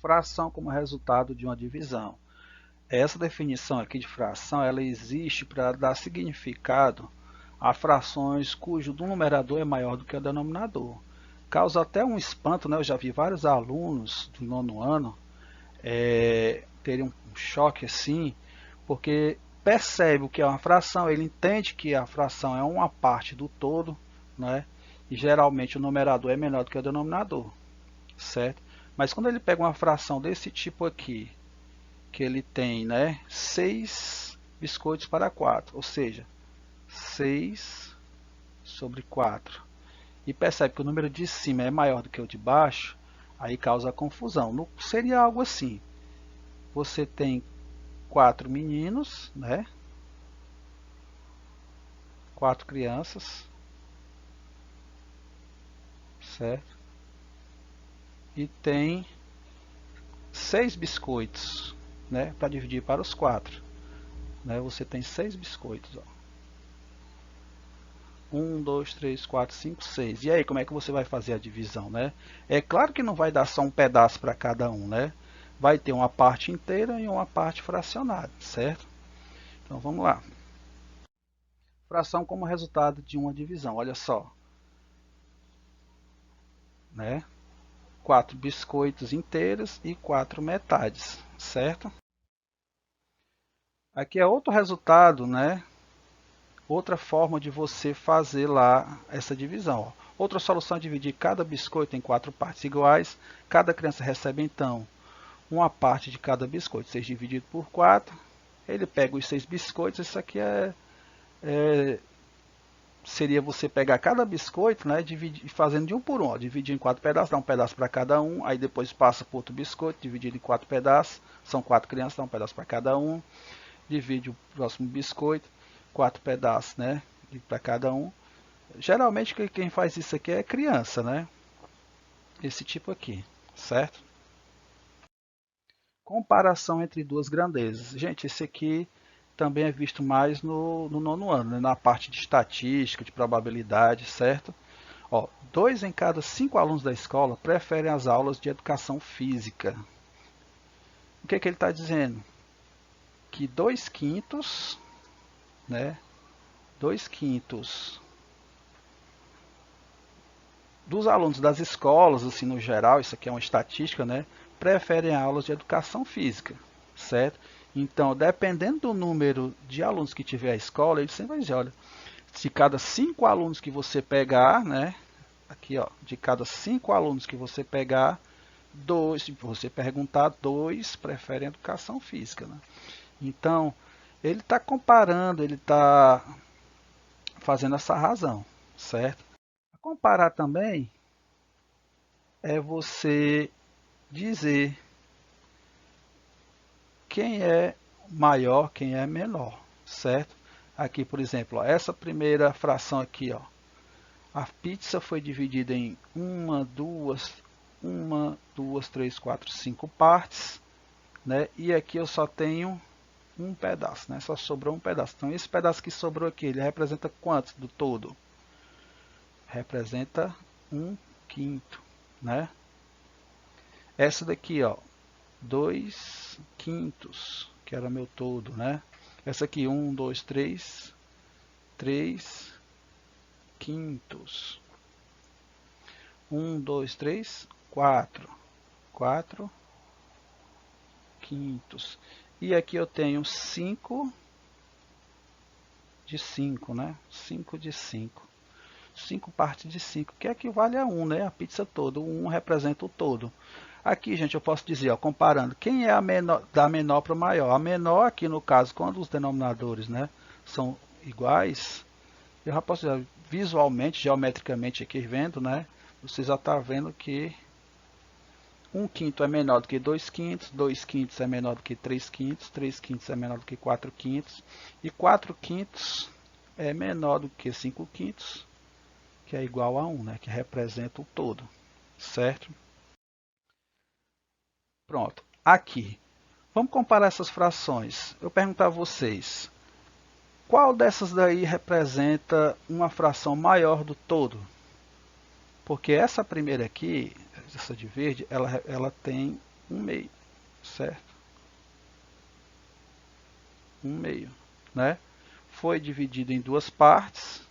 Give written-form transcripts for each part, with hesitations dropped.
Fração como resultado de uma divisão. Essa definição aqui de fração, ela existe para dar significado a frações cujo numerador é maior do que o denominador. Causa até um espanto, né? Eu já vi vários alunos do nono ano terem um choque assim, porque percebe o que é uma fração, ele entende que a fração é uma parte do todo, né? E geralmente o numerador é menor do que o denominador, certo? Mas quando ele pega uma fração desse tipo aqui, que ele tem, né, 6 biscoitos para 4, ou seja, 6 sobre 4, e percebe que o número de cima é maior do que o de baixo, aí causa confusão. Seria algo assim: você tem 4 meninos, né, 4 crianças, certo? E tem 6 biscoitos, né, para dividir para os 4. Né, você tem 6 biscoitos, ó. 1, 2, 3, 4, 5, 6. E aí, como é que você vai fazer a divisão, né? É claro que não vai dar só um pedaço para cada um, né? Vai ter uma parte inteira e uma parte fracionada, certo? Então vamos lá. Fração como resultado de uma divisão, olha só, né? 4 biscoitos inteiros e 4 metades, certo? Aqui é outro resultado, né? Outra forma de você fazer lá essa divisão. Ó. Outra solução é dividir cada biscoito em 4 partes iguais. Cada criança recebe então uma parte de cada biscoito. 6 dividido por 4. Ele pega os 6 biscoitos. Isso aqui seria você pegar cada biscoito, né, dividir, fazendo de um por um. Ó, dividir em 4 pedaços, dá um pedaço para cada um. Aí depois passa para outro biscoito, dividido em 4 pedaços. São 4 crianças, dá um pedaço para cada um. Divide o próximo biscoito, 4 pedaços, né, para cada um. Geralmente quem faz isso aqui é criança, né? Esse tipo aqui, certo? Comparação entre duas grandezas. Gente, esse aqui também é visto mais no nono ano, né? Na parte de estatística, de probabilidade, certo? Ó, 2 em cada 5 alunos da escola preferem as aulas de educação física. O que ele está dizendo? Que 2 quintos, né? 2 quintos dos alunos das escolas, assim no geral, isso aqui é uma estatística, né, preferem aulas de educação física, certo? Então, dependendo do número de alunos que tiver a escola, ele sempre vai dizer, olha, de cada 5 alunos que você pegar, né, aqui ó, de cada 5 alunos que você pegar, 2, se você perguntar, 2 preferem educação física, né? Então, ele está comparando, ele está fazendo essa razão, certo? Comparar também é você dizer quem é maior, quem é menor, certo? Aqui, por exemplo, ó, essa primeira fração aqui, ó, a pizza foi dividida em uma, duas, três, quatro, 5 partes, né? E aqui eu só tenho um pedaço, né? Só sobrou um pedaço. Então esse pedaço que sobrou aqui, ele representa quantos do todo? Representa um quinto, né? Essa daqui, ó, 2 quintos, que era meu todo, né? Essa aqui, 1, 2, 3, 3 quintos. 1, 2, 3, 4, 4 quintos. E aqui eu tenho 5 de 5, né? 5 de 5. 5 partes de 5, que equivale a 1, né? A pizza toda. O 1 representa o todo. Aqui, gente, eu posso dizer, ó, comparando, quem é a menor, da menor para o maior? A menor aqui, no caso, quando os denominadores, né, são iguais, eu já posso dizer, visualmente, geometricamente aqui vendo, né, você já está vendo que 1 quinto é menor do que 2 quintos, 2 quintos é menor do que 3 quintos, 3 quintos é menor do que 4 quintos, e 4 quintos é menor do que 5 quintos, que é igual a 1, né, que representa o todo, certo? Pronto, aqui. Vamos comparar essas frações. Eu pergunto a vocês, qual dessas daí representa uma fração maior do todo? Porque essa primeira aqui, essa de verde, ela tem 1 meio, certo? 1 meio, né? Foi dividido em duas partes.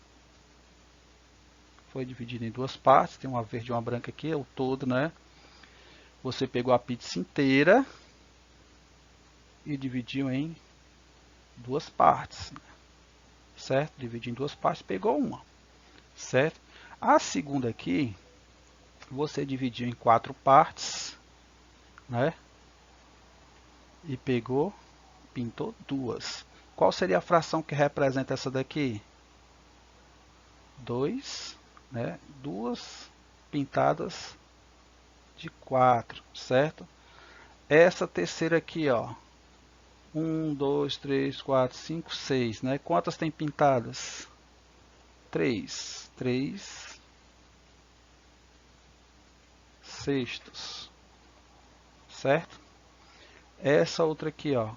Foi dividido em duas partes. Tem uma verde e uma branca aqui, é o todo, né? Você pegou a pizza inteira e dividiu em duas partes, certo? Dividiu em duas partes, pegou uma, certo? A segunda aqui, você dividiu em quatro partes, né? E pegou, pintou duas. Qual seria a fração que representa essa daqui? 2, né? Duas pintadas de 4, certo? Essa terceira aqui, ó. 1, 2, 3, 4, 5, 6, né? Quantas tem pintadas? 3. 3 sextos, certo? Essa outra aqui, ó.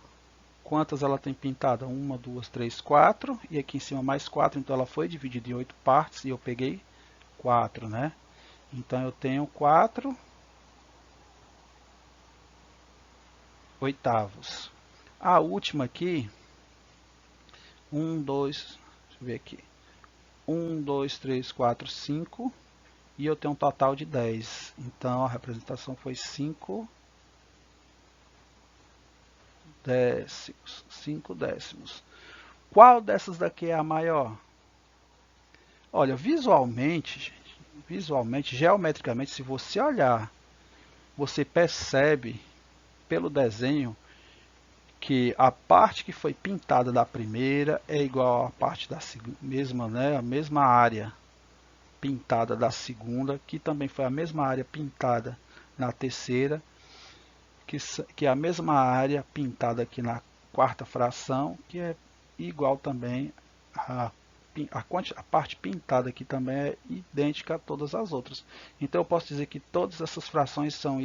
Quantas ela tem pintada? 1, 2, 3, 4. E aqui em cima mais 4, então ela foi dividida em 8 partes e eu peguei 4, né? Então eu tenho 4 oitavos. A última aqui, 1, 2, deixa eu ver aqui. 1, 2, 3, 4, 5. E eu tenho um total de 10. Então a representação foi 5 décimos. 5 décimos. Qual dessas daqui é a maior? Olha, visualmente, geometricamente, se você olhar, você percebe pelo desenho que a parte que foi pintada da primeira é igual à parte da mesma, né, a mesma área pintada da segunda, que também foi a mesma área pintada na terceira, que é a mesma área pintada aqui na quarta fração, que é igual também a parte pintada aqui também é idêntica a todas as outras. Então eu posso dizer que todas essas frações são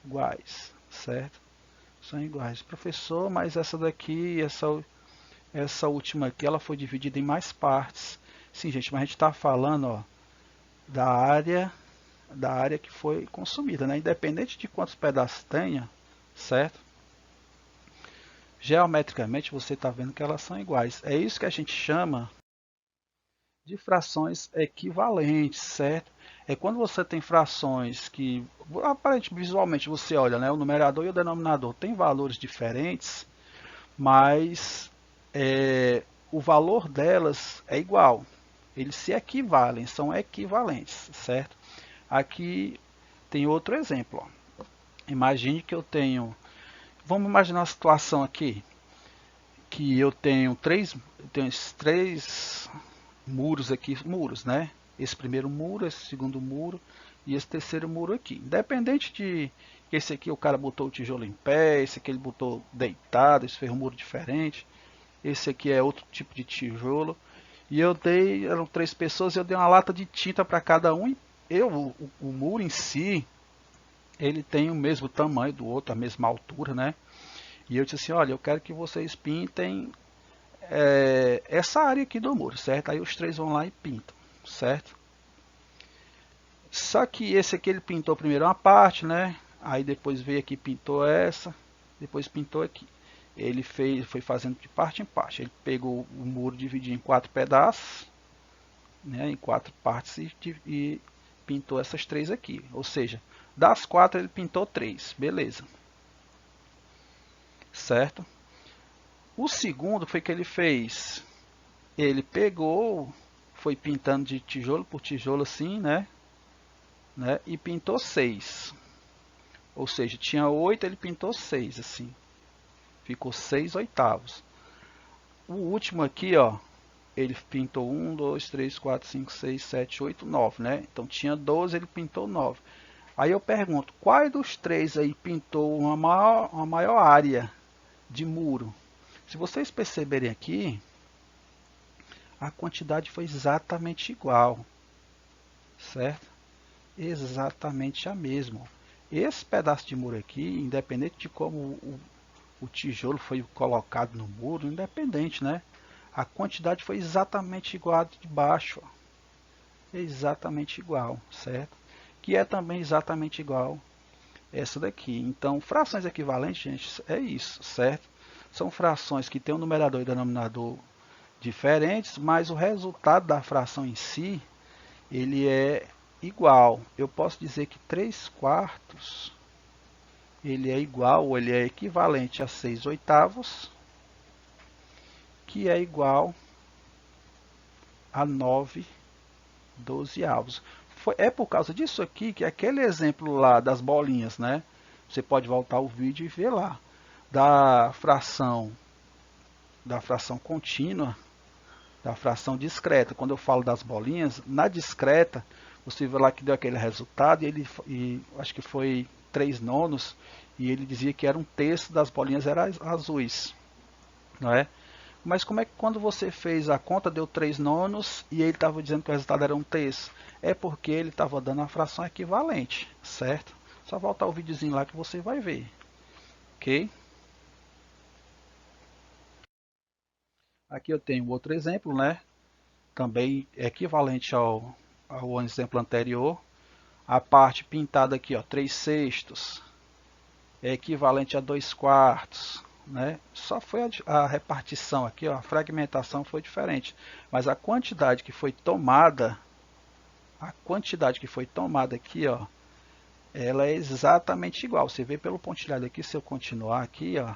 iguais, certo? São iguais. Professor, mas essa daqui, essa última aqui, ela foi dividida em mais partes. Sim, gente, mas a gente está falando, ó, da área que foi consumida, né? Independente de quantos pedaços tenha, certo? Geometricamente você está vendo que elas são iguais. É isso que a gente chama de frações equivalentes, certo? É quando você tem frações que, aparentemente, visualmente você olha, né, o numerador e o denominador têm valores diferentes, mas o valor delas é igual. Eles se equivalem, são equivalentes, certo? Aqui tem outro exemplo. Ó. Imagine que eu tenho, vamos imaginar uma situação aqui, que eu tenho esses três muros aqui, muros, né? Esse primeiro muro, esse segundo muro e esse terceiro muro aqui. Independente de que esse aqui o cara botou o tijolo em pé, esse aqui ele botou deitado, esse fez um muro diferente, esse aqui é outro tipo de tijolo. E eu dei, eram três pessoas, eu dei uma lata de tinta para cada um. E o muro em si, ele tem o mesmo tamanho do outro, a mesma altura, né? E eu disse assim, olha, eu quero que vocês pintem essa área aqui do muro, certo? Aí os três vão lá e pintam, certo? Só que esse aqui ele pintou primeiro uma parte, né? Aí depois veio aqui e pintou essa, depois pintou aqui. Ele foi fazendo de parte em parte. Ele pegou o muro, dividiu em 4 pedaços, né? Em 4 partes e pintou essas 3 aqui. Ou seja, das 4 ele pintou 3, beleza? Certo? O segundo foi que ele fez. Ele pegou, foi pintando de tijolo por tijolo assim, né? E pintou 6. Ou seja, tinha 8, ele pintou 6 assim. Ficou 6 oitavos. O último aqui, ó, ele pintou 1, 2, 3, 4, 5, 6, 7, 8, 9, né? Então tinha 12, ele pintou 9. Aí eu pergunto, qual dos três aí pintou uma maior área de muro? Se vocês perceberem aqui, a quantidade foi exatamente igual, certo? Exatamente a mesma. Esse pedaço de muro aqui, independente de como o tijolo foi colocado no muro, independente, né? A quantidade foi exatamente igual a de baixo. Ó. Exatamente igual, certo? Que é também exatamente igual essa daqui. Então, frações equivalentes, gente, é isso, certo? São frações que têm um numerador e denominador diferentes, mas o resultado da fração em si, ele é igual. Eu posso dizer que 3/4 ele é igual, ou ele é equivalente a 6/8, que é igual a 9/12. É por causa disso aqui que aquele exemplo lá das bolinhas, né? Você pode voltar o vídeo e ver lá. Da fração contínua, da fração discreta. Quando eu falo das bolinhas, na discreta, você vê lá que deu aquele resultado, e acho que foi 3/9, e ele dizia que era 1/3 das bolinhas eram azuis. Não é? Mas como é que quando você fez a conta deu 3/9 e ele estava dizendo que o resultado era 1/3? É porque ele estava dando a fração equivalente, certo? Só voltar o videozinho lá que você vai ver. Ok? Aqui eu tenho outro exemplo, né? Também equivalente ao exemplo anterior. A parte pintada aqui, ó, 3/6, é equivalente a 2/4, né? Só foi a repartição aqui, ó, a fragmentação foi diferente, mas a quantidade que foi tomada, aqui, ó, ela é exatamente igual. Você vê pelo pontilhado aqui, se eu continuar aqui, ó,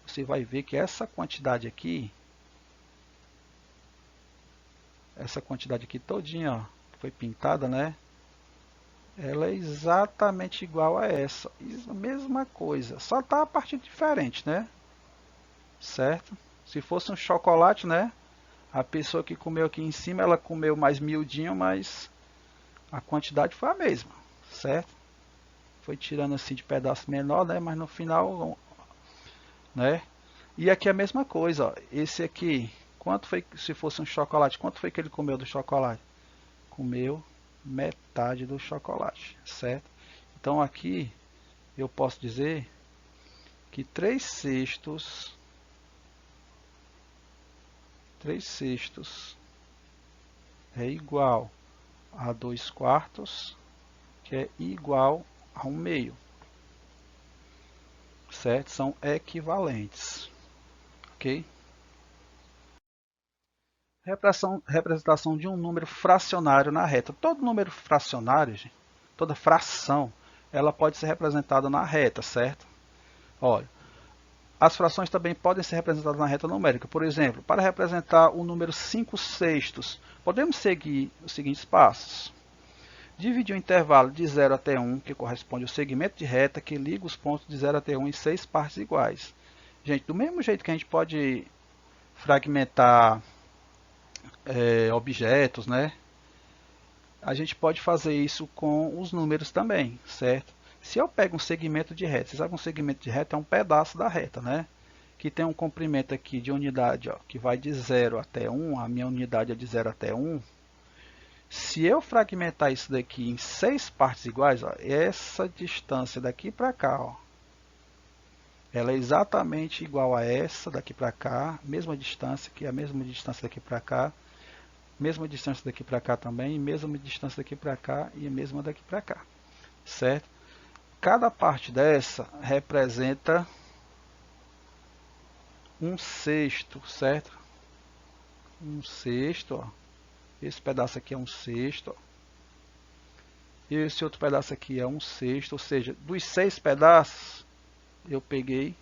você vai ver que essa quantidade aqui todinha, ó, que foi pintada, né? Ela é exatamente igual a essa, mesma coisa, só está a parte diferente, né? Certo? Se fosse um chocolate, né? A pessoa que comeu aqui em cima, ela comeu mais miudinho, mas a quantidade foi a mesma, certo? Foi tirando assim de pedaço menor, né? Mas no final, né? E aqui a mesma coisa, ó. Esse aqui, quanto foi, se fosse um chocolate, quanto foi que ele comeu do chocolate? Comeu metade do chocolate, certo? Então aqui eu posso dizer que 3/6 é igual a 2/4, que é igual a 1/2, certo? São equivalentes, ok? Representação de um número fracionário na reta. Todo número fracionário, gente, toda fração, ela pode ser representada na reta, certo? Olha, as frações também podem ser representadas na reta numérica. Por exemplo, para representar o número 5/6, podemos seguir os seguintes passos. Dividir o intervalo de 0 até 1, que corresponde ao segmento de reta que liga os pontos de 0 até 1 em 6 partes iguais. Gente, do mesmo jeito que a gente pode fragmentar objetos, né? A gente pode fazer isso com os números também, certo? Se eu pego um segmento de reta, você sabe que um segmento de reta é um pedaço da reta, né? Que tem um comprimento aqui de unidade, ó, que vai de 0 até 1, a minha unidade é de 0 até 1. Se eu fragmentar isso daqui em 6 partes iguais, ó, essa distância daqui para cá, ó, ela é exatamente igual a essa daqui para cá, mesma distância, que é a mesma distância daqui para cá, mesma distância daqui para cá também, mesma distância daqui para cá e a mesma daqui para cá, certo? Cada parte dessa representa 1/6, certo? 1/6, ó. Esse pedaço aqui é 1/6, ó. E esse outro pedaço aqui é 1/6, ou seja, dos 6 pedaços, eu peguei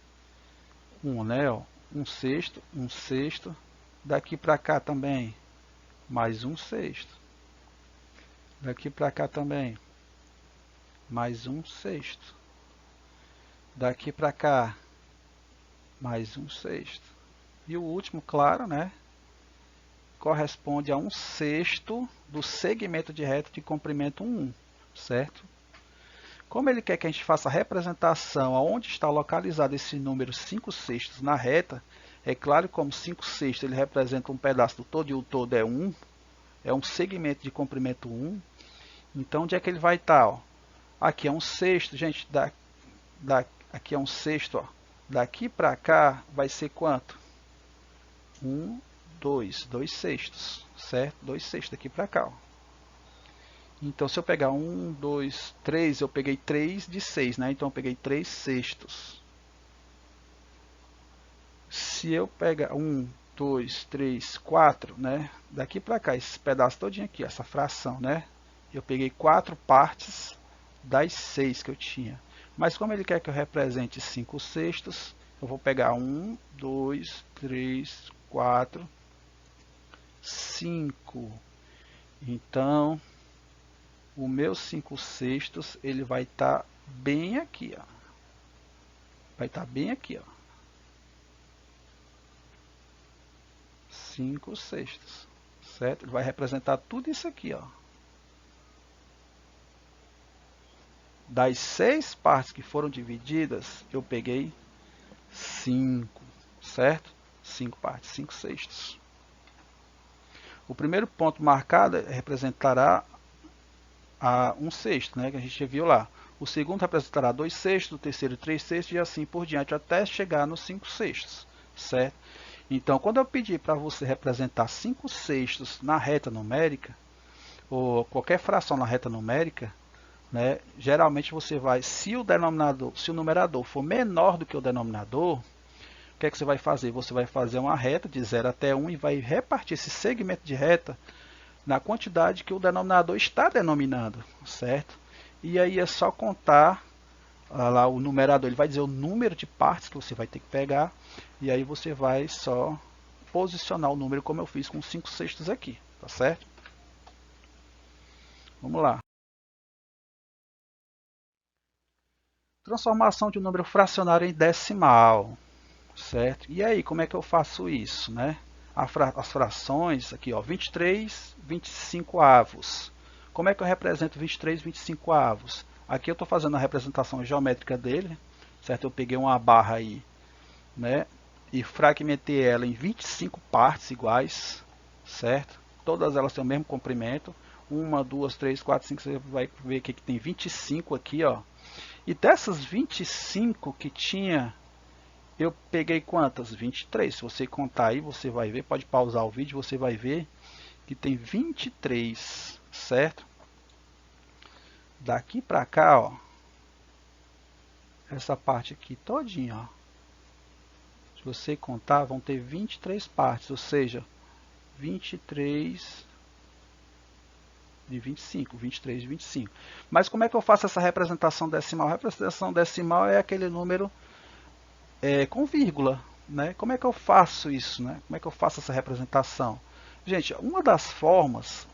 um, né? Ó, 1/6, 1/6. Daqui para cá também, mais 1/6. Daqui para cá também, mais 1/6. Daqui para cá, mais 1/6. E o último, claro, né? Corresponde a 1/6 do segmento de reta de comprimento 1, certo? Como ele quer que a gente faça a representação aonde está localizado esse número 5/6 na reta, é claro que como 5/6 ele representa um pedaço do todo e o todo é 1, é um segmento de comprimento 1, então onde é que ele vai estar? Ó? Aqui é 1/6, gente, aqui é 1/6, ó. Daqui para cá vai ser quanto? 2/6, certo? 2/6 daqui para cá. Ó. Então, se eu pegar 1, 2, 3, eu peguei 3 de 6, né? Então, eu peguei 3 sextos. Se eu pegar 1, 2, 3, 4, né? Daqui para cá, esse pedaço todinho aqui, essa fração, né? Eu peguei 4 partes das 6 que eu tinha. Mas como ele quer que eu represente 5 sextos, eu vou pegar 1, 2, 3, 4, 5. Então, o meu 5 sextos, ele vai estar bem aqui, ó. Vai estar bem aqui, ó. 5 sextos, certo? Ele vai representar tudo isso aqui, ó. Das 6 partes que foram divididas, eu peguei 5, certo? 5 partes, 5 sextos. O primeiro ponto marcado representará a 1 sexto, né, que a gente viu lá. O segundo representará 2 sextos, o terceiro 3 sextos e assim por diante, até chegar nos 5 sextos, certo? Então, quando eu pedir para você representar 5 sextos na reta numérica, ou qualquer fração na reta numérica, né, geralmente você vai, se o numerador for menor do que o denominador, o que é que você vai fazer? Você vai fazer uma reta de 0 até 1 e vai repartir esse segmento de reta na quantidade que o denominador está denominando, certo? E aí é só contar lá o numerador, ele vai dizer o número de partes que você vai ter que pegar, e aí você vai só posicionar o número como eu fiz com 5 sextos aqui, tá certo? Vamos lá. Transformação de um número fracionário em decimal, certo? E aí, como é que eu faço isso, né? As frações, aqui ó, 23, 25 avos. Como é que eu represento 23, 25 avos? Aqui eu estou fazendo a representação geométrica dele, certo? Eu peguei uma barra aí, né? E fragmentei ela em 25 partes iguais, certo? Todas elas têm o mesmo comprimento. 1, 2, 3, 4, 5, você vai ver que tem 25 aqui, ó. E dessas 25 que tinha, eu peguei quantas? 23. Se você contar aí, você vai ver, pode pausar o vídeo, você vai ver que tem 23, certo? Daqui para cá, ó, essa parte aqui todinha, ó. Se você contar, vão ter 23 partes, ou seja, 23 de 25, 23 de 25. Mas como é que eu faço essa representação decimal? A representação decimal é aquele número com vírgula, né? Como é que eu faço isso, né? Como é que eu faço essa representação? Gente, uma das formas,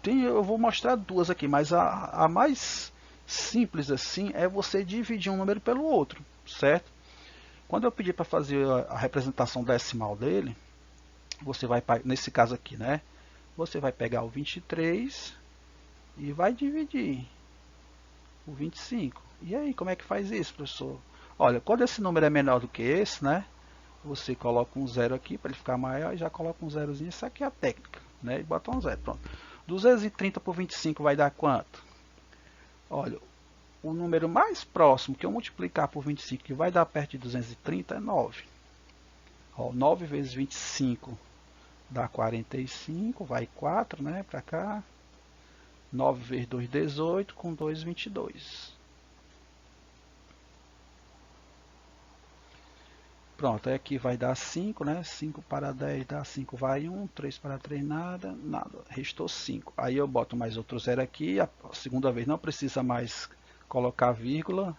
eu vou mostrar duas aqui, mas a mais simples assim é você dividir um número pelo outro, certo? Quando eu pedir para fazer a representação decimal dele, você vai, nesse caso aqui, né? Você vai pegar o 23 e vai dividir o 25. E aí, como é que faz isso, professor? Olha, quando esse número é menor do que esse, né? Você coloca um zero aqui para ele ficar maior e já coloca um zerozinho. Isso aqui é a técnica, né? E bota um zero, pronto. 230 por 25 vai dar quanto? Olha, o número mais próximo que eu multiplicar por 25 que vai dar perto de 230 é 9. Ó, 9 vezes 25 dá 45, vai 4, né, para cá. 9 vezes 2, 18, com 2, 22. Pronto, aí aqui vai dar 5, né? 5 para 10 dá 5, vai 1, 3 para 3 nada, nada, restou 5. Aí eu boto mais outro zero aqui, a segunda vez não precisa mais colocar vírgula.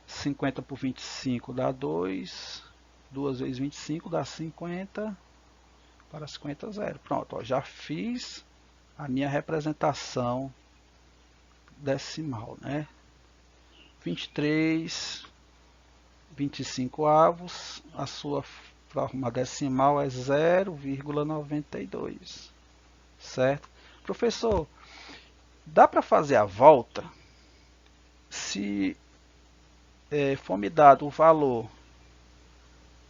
50 por 25 dá 2, 2 vezes 25 dá 50, para 50, 0. Pronto, ó, já fiz a minha representação decimal, né? 23, 25 avos, a sua forma decimal é 0,92, certo? Professor, dá para fazer a volta? Se for me dado o valor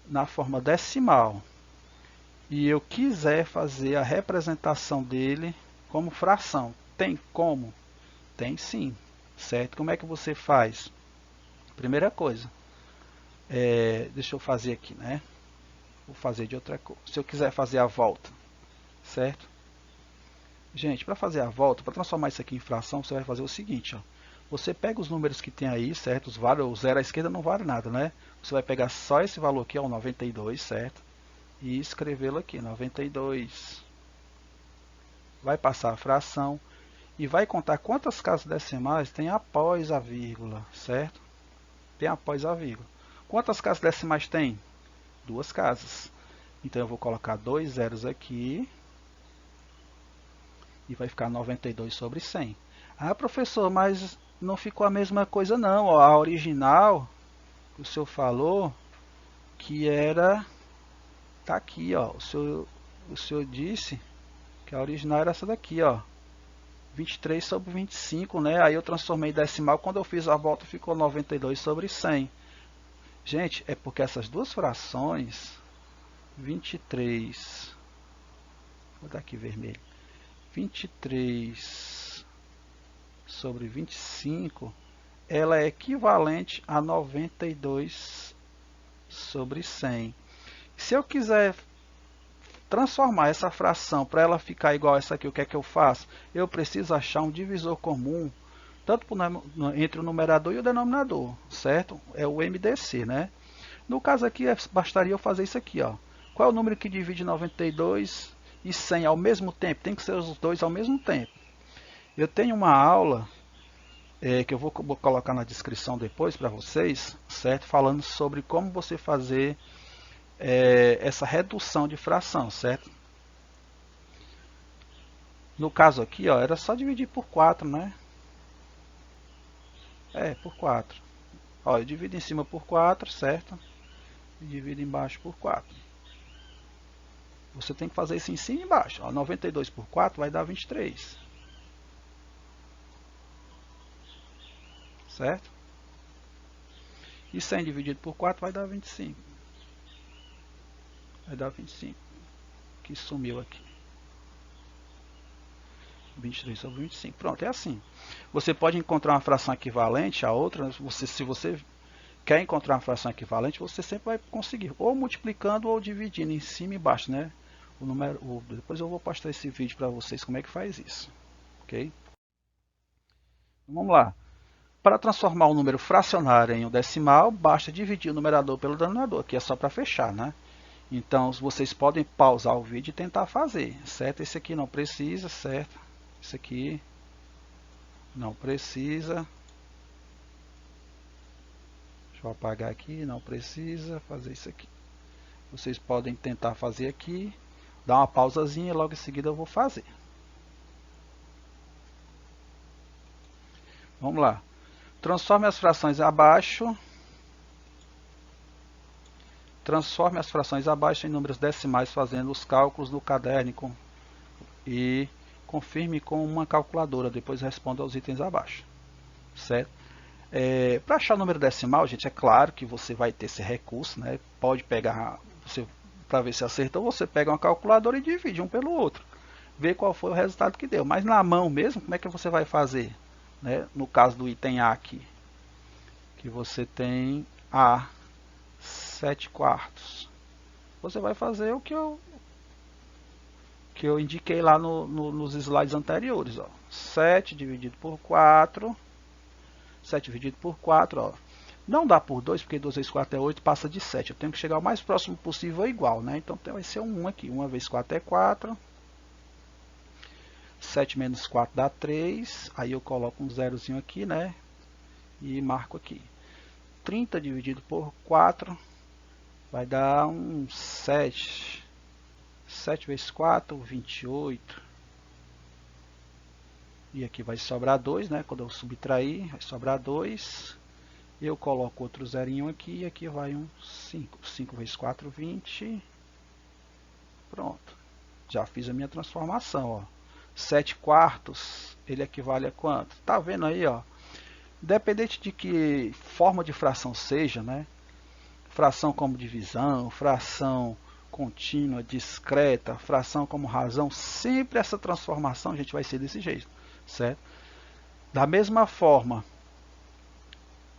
na forma decimal e eu quiser fazer a representação dele como fração, tem como? Tem sim, certo? Como é que você faz? Primeira coisa, deixa eu fazer aqui, né? Vou fazer de outra cor. Se eu quiser fazer a volta, certo? Gente, para fazer a volta, para transformar isso aqui em fração, você vai fazer o seguinte, ó. Você pega os números que tem aí, certo? O zero à esquerda não vale nada, né? Você vai pegar só esse valor aqui, ó, o 92, certo? E escrevê-lo aqui, 92. Vai passar a fração e vai contar quantas casas decimais tem após a vírgula, certo? Tem após a vírgula. Quantas casas decimais tem? 2 casas. Então eu vou colocar 2 zeros aqui e vai ficar 92 sobre 100. Ah, professor, mas não ficou a mesma coisa não. Ó, a original, que o senhor falou, que era... Tá aqui, ó. O senhor disse que a original era essa daqui, ó. 23 sobre 25, né? Aí eu transformei em decimal. Quando eu fiz a volta, ficou 92 sobre 100. Gente, é porque essas duas frações, 23... Vou dar aqui vermelho. 23 sobre 25, ela é equivalente a 92 sobre 100. Se eu quiser transformar essa fração para ela ficar igual a essa aqui, o que é que eu faço? Eu preciso achar um divisor comum, tanto entre o numerador e o denominador, certo? É o MDC, né? No caso aqui, bastaria eu fazer isso aqui, ó. Qual é o número que divide 92 e 100 ao mesmo tempo? Tem que ser os dois ao mesmo tempo. Eu tenho uma aula que eu vou colocar na descrição depois para vocês, certo? Falando sobre como você fazer essa redução de fração, certo? No caso aqui, ó, era só dividir por 4, né? Por 4. Ó, eu divido em cima por 4, certo? E divido embaixo por 4. Você tem que fazer isso em cima e embaixo. Ó, 92 por 4 vai dar 23. Certo? E 100 dividido por 4 vai dar 25. Vai dar 25. Que sumiu aqui. 23 sobre 25. Pronto, é assim. Você pode encontrar uma fração equivalente a outra. Se você quer encontrar uma fração equivalente, você sempre vai conseguir. Ou multiplicando ou dividindo em cima e embaixo, né? Depois eu vou postar esse vídeo para vocês como é que faz isso. Ok? Vamos lá. Para transformar o número fracionário em um decimal, basta dividir o numerador pelo denominador. Aqui é só para fechar, né? Então, vocês podem pausar o vídeo e tentar fazer, certo? Esse aqui não precisa, certo? Esse aqui não precisa. Deixa eu apagar aqui, não precisa fazer isso aqui. Vocês podem tentar fazer aqui, dar uma pausazinha e logo em seguida eu vou fazer. Vamos lá. Transforme as frações abaixo. Transforme as frações abaixo em números decimais fazendo os cálculos no caderno e confirme com uma calculadora. Depois responda aos itens abaixo. Certo? Para achar o número decimal, gente, é claro que você vai ter esse recurso, né? Pode pegar, para ver se acertou, você pega uma calculadora e divide um pelo outro. Vê qual foi o resultado que deu. Mas na mão mesmo, como é que você vai fazer? Né? No caso do item A aqui, que você tem A 7/4. Você vai fazer o que eu indiquei lá nos slides anteriores. Ó. 7 dividido por 4. 7 dividido por 4. Ó. Não dá por 2, porque 2 vezes 4 é 8, passa de 7. Eu tenho que chegar o mais próximo possível a igual. Né? Então vai ser um 1 aqui. 1 vezes 4 é 4. 7 menos 4 dá 3. Aí eu coloco um zerozinho aqui, né? E marco aqui. 30 dividido por 4 vai dar um 7. 7 vezes 4, 28. E aqui vai sobrar 2, né? Quando eu subtrair, vai sobrar 2. Eu coloco outro zerinho aqui e aqui vai um 5. 5 vezes 4, 20. Pronto. Já fiz a minha transformação, ó. 7/4, ele equivale a quanto? Tá vendo aí, ó? Independente de que forma de fração seja, né? Fração como divisão, fração contínua, discreta, fração como razão, sempre essa transformação, a gente vai ser desse jeito, certo? Da mesma forma,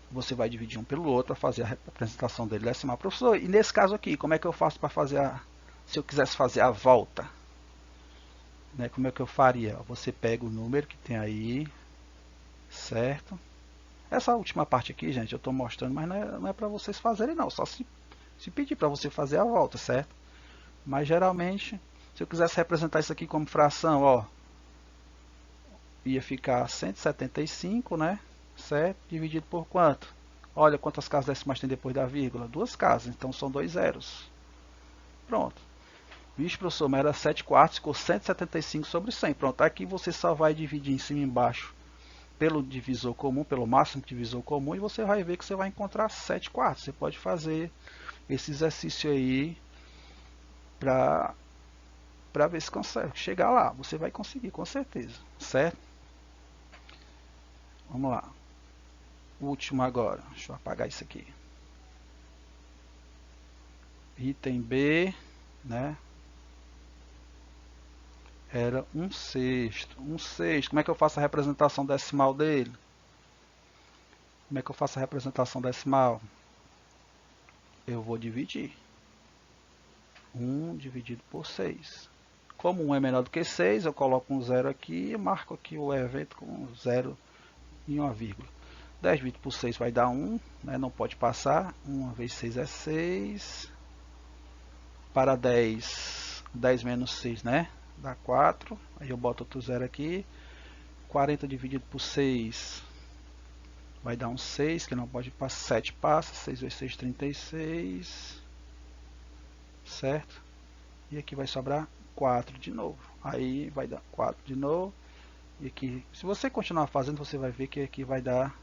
você vai dividir um pelo outro para fazer a representação dele decimal. Professor, e nesse caso aqui, como é que eu faço para fazer se eu quisesse fazer a volta? né? Como é que eu faria? Você pega o número que tem aí, certo? Essa última parte aqui, gente, eu estou mostrando, mas não é para vocês fazerem não, só se pedir para você fazer a volta, certo? Mas geralmente, se eu quisesse representar isso aqui como fração, ó, ia ficar 175, né? Certo? Dividido por quanto? Olha quantas casas decimais tem depois da vírgula. Duas casas, então são dois zeros. Pronto. Vixe, professor, mas era 7 quartos, ficou 175 sobre 100. Pronto, aqui você só vai dividir em cima e embaixo pelo divisor comum, pelo máximo divisor comum, e você vai ver que você vai encontrar 7 quartos. Você pode fazer esse exercício aí para ver se consegue chegar lá. Você vai conseguir, com certeza, certo? Vamos lá. O último agora. Deixa eu apagar isso aqui. Item B, né? Era 1/6. 1/6. Como é que eu faço a representação decimal dele? Como é que eu faço a representação decimal? Eu vou dividir. 1 dividido por 6. Como 1 é menor do que 6, eu coloco um zero aqui e marco aqui o evento com 0 e uma vírgula. 10 dividido por 6 vai dar 1, né? Não pode passar. 1 vezes 6 é 6. Para 10, 10 menos 6, né? Dá 4. Aí eu boto outro zero aqui. 40 dividido por 6 vai dar um 6, que não pode passar. 7 passa. 6 vezes 6, 36. Certo? E aqui vai sobrar 4 de novo. Aí vai dar 4 de novo. E aqui, se você continuar fazendo, você vai ver que aqui vai dar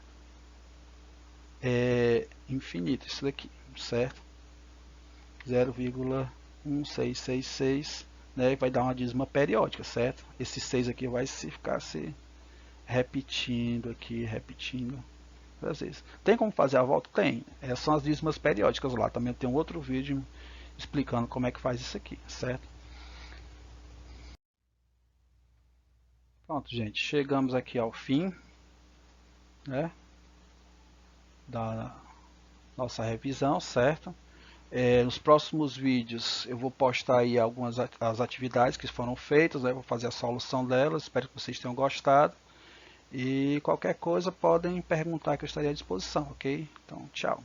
infinito isso daqui, certo? 0,1666, né? Vai dar uma dízima periódica, certo? Esse 6 aqui vai ficar se repetindo aqui, repetindo às vezes. Tem como fazer a volta? Tem. Essas são as dízimas periódicas lá. Também tem um outro vídeo explicando como é que faz isso aqui, certo? Pronto, gente. Chegamos aqui ao fim, né, da nossa revisão, certo? Nos próximos vídeos eu vou postar aí algumas as atividades que foram feitas, né? Vou fazer a solução delas, espero que vocês tenham gostado. E qualquer coisa podem perguntar que eu estaria à disposição, ok? Então, tchau.